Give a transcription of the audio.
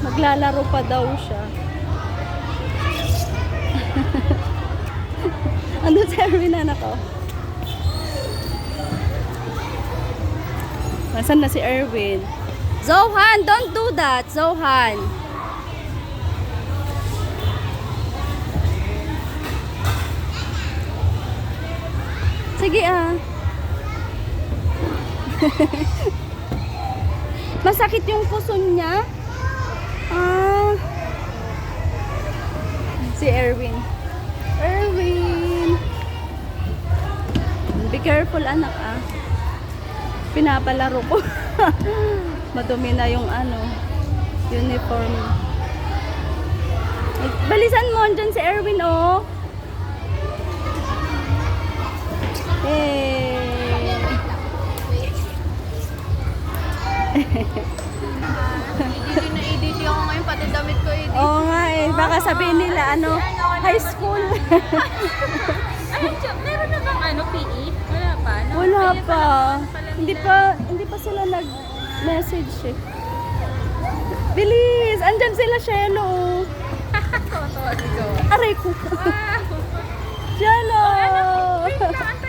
Maglalaro pa daw siya. Ano si Erwin, anak ko? Nasaan na si Erwin? Zohan, don't do that, Zohan. Sige ah. Masakit yung puso niya. Ah. Si Erwin. Erwin. Be careful anak ah. Pinapalaro ko. Madumi na yung ano, uniform. Balisan mo andyan si Erwin oh. Hey. EDT ako ngayon, pati damit ko EDT. Oo nga eh, baka sabihin nila ano, high school. Ay, meron na bang ano, PE? Wala pa? No? Wala Kaya pa. pala Hindi pa sila nag-message eh. Bilis! Andyan sila, Shelo. Tawa-tawa si Joe. Aray ko. Wow! Shelo! Wait lang,